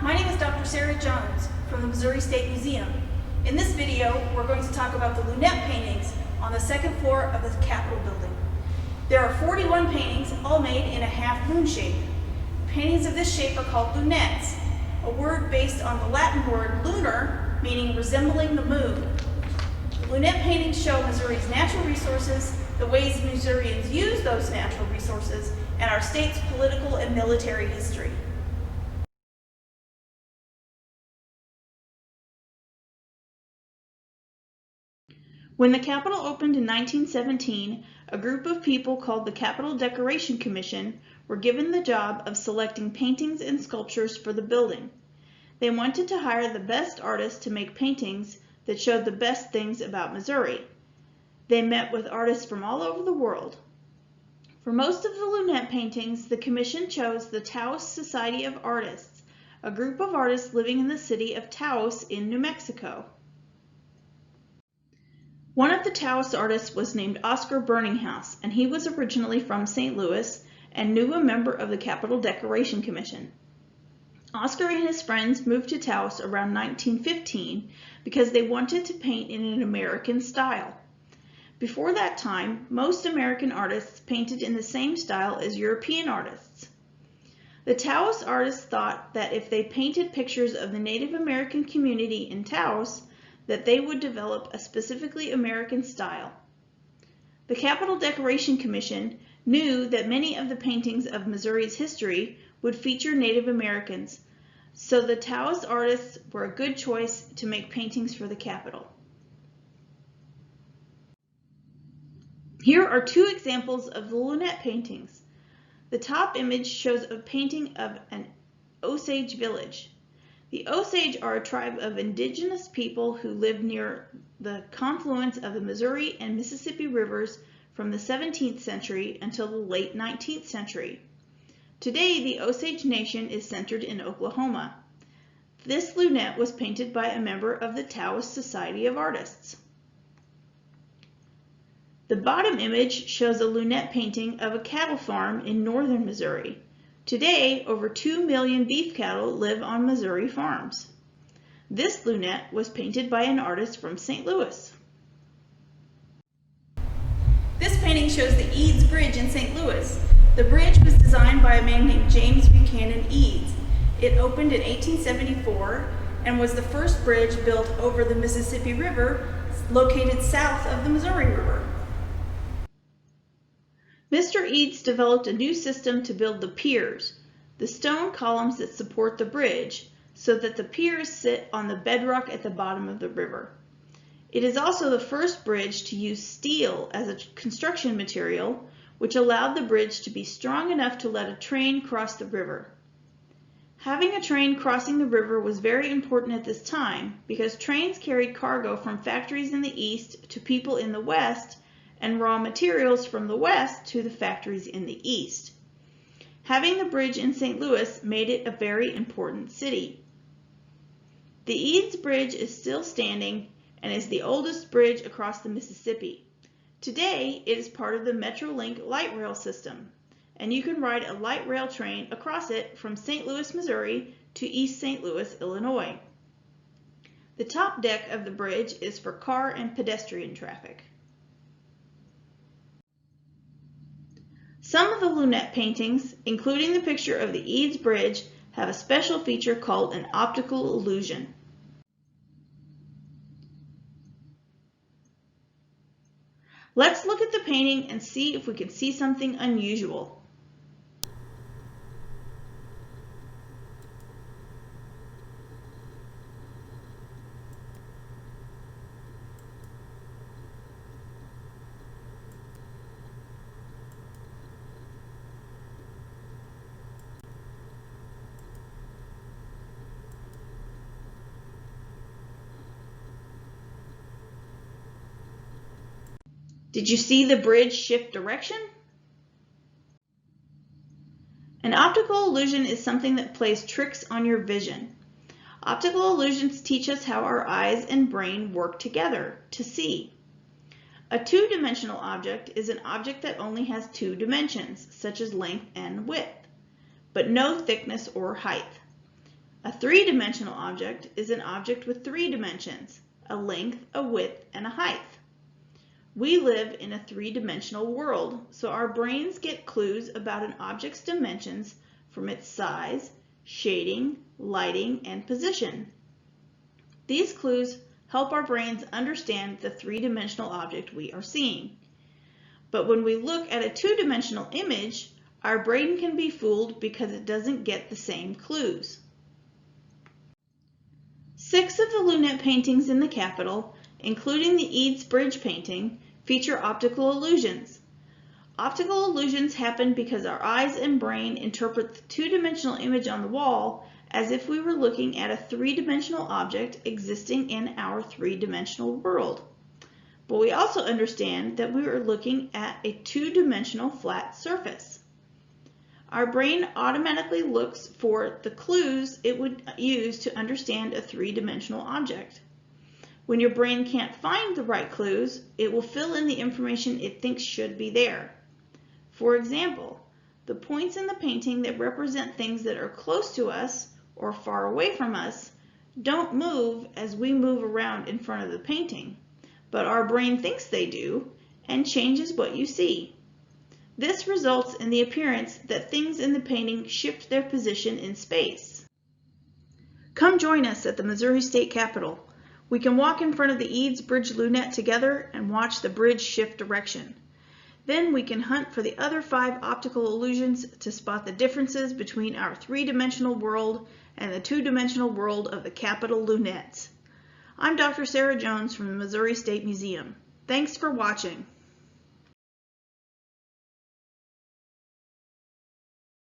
my name is Dr. Sarah Jones from the Missouri State Museum. In this video, we're going to talk about the Lunette paintings on the second floor of the Capitol building. There are 41 paintings, all made in a half moon shape. Paintings of this shape are called lunettes, a word based on the Latin word lunar, meaning resembling the moon. The lunette paintings show Missouri's natural resources, the ways Missourians use those natural resources, and our state's political and military history. When the Capitol opened in 1917, a group of people called the Capitol Decoration Commission were given the job of selecting paintings and sculptures for the building. They wanted to hire the best artists to make paintings that showed the best things about Missouri. They met with artists from all over the world. For most of the lunette paintings, the commission chose the Taos Society of Artists, a group of artists living in the city of Taos in New Mexico. One of the Taos artists was named Oscar Burninghouse, and he was originally from St. Louis and knew a member of the Capitol Decoration Commission. Oscar and his friends moved to Taos around 1915 because they wanted to paint in an American style. Before that time, most American artists painted in the same style as European artists. The Taos artists thought that if they painted pictures of the Native American community in Taos, that they would develop a specifically American style. The Capitol Decoration Commission knew that many of the paintings of Missouri's history would feature Native Americans, so the Taos artists were a good choice to make paintings for the Capitol. Here are two examples of the lunette paintings. The top image shows a painting of an Osage village. The Osage are a tribe of indigenous people who lived near the confluence of the Missouri and Mississippi rivers from the 17th century until the late 19th century. Today, the Osage Nation is centered in Oklahoma. This lunette was painted by a member of the Taos Society of Artists. The bottom image shows a lunette painting of a cattle farm in northern Missouri. Today, over 2 million beef cattle live on Missouri farms. This lunette was painted by an artist from St. Louis. This painting shows the Eads Bridge in St. Louis. The bridge was designed by a man named James Buchanan Eads. It opened in 1874 and was the first bridge built over the Mississippi River, located south of the Missouri River. Mr. Eads developed a new system to build the piers, the stone columns that support the bridge, so that the piers sit on the bedrock at the bottom of the river. It is also the first bridge to use steel as a construction material, which allowed the bridge to be strong enough to let a train cross the river. Having a train crossing the river was very important at this time because trains carried cargo from factories in the east to people in the west, and raw materials from the west to the factories in the east. Having the bridge in St. Louis made it a very important city. The Eads Bridge is still standing and is the oldest bridge across the Mississippi. Today, it is part of the Metrolink light rail system, and you can ride a light rail train across it from St. Louis, Missouri to East St. Louis, Illinois. The top deck of the bridge is for car and pedestrian traffic. Some of the lunette paintings, including the picture of the Eads Bridge, have a special feature called an optical illusion. Let's look at the painting and see if we can see something unusual. Did you see the bridge shift direction? An optical illusion is something that plays tricks on your vision. Optical illusions teach us how our eyes and brain work together to see. A two-dimensional object is an object that only has two dimensions, such as length and width, but no thickness or height. A three-dimensional object is an object with three dimensions, a length, a width, and a height. We live in a three-dimensional world, so our brains get clues about an object's dimensions from its size, shading, lighting, and position. These clues help our brains understand the three-dimensional object we are seeing. But when we look at a two-dimensional image, our brain can be fooled because it doesn't get the same clues. 6 of the Lunette paintings in the Capitol, including the Eads Bridge painting, feature optical illusions. Optical illusions happen because our eyes and brain interpret the two-dimensional image on the wall as if we were looking at a three-dimensional object existing in our three-dimensional world. But we also understand that we are looking at a two-dimensional flat surface. Our brain automatically looks for the clues it would use to understand a three-dimensional object. When your brain can't find the right clues, it will fill in the information it thinks should be there. For example, the points in the painting that represent things that are close to us or far away from us don't move as we move around in front of the painting, but our brain thinks they do and changes what you see. This results in the appearance that things in the painting shift their position in space. Come join us at the Missouri State Capitol. We can walk in front of the Eads Bridge Lunette together and watch the bridge shift direction. Then we can hunt for the other 5 optical illusions to spot the differences between our three-dimensional world and the two-dimensional world of the Capitol Lunettes. I'm Dr. Sarah Jones from the Missouri State Museum. Thanks for watching.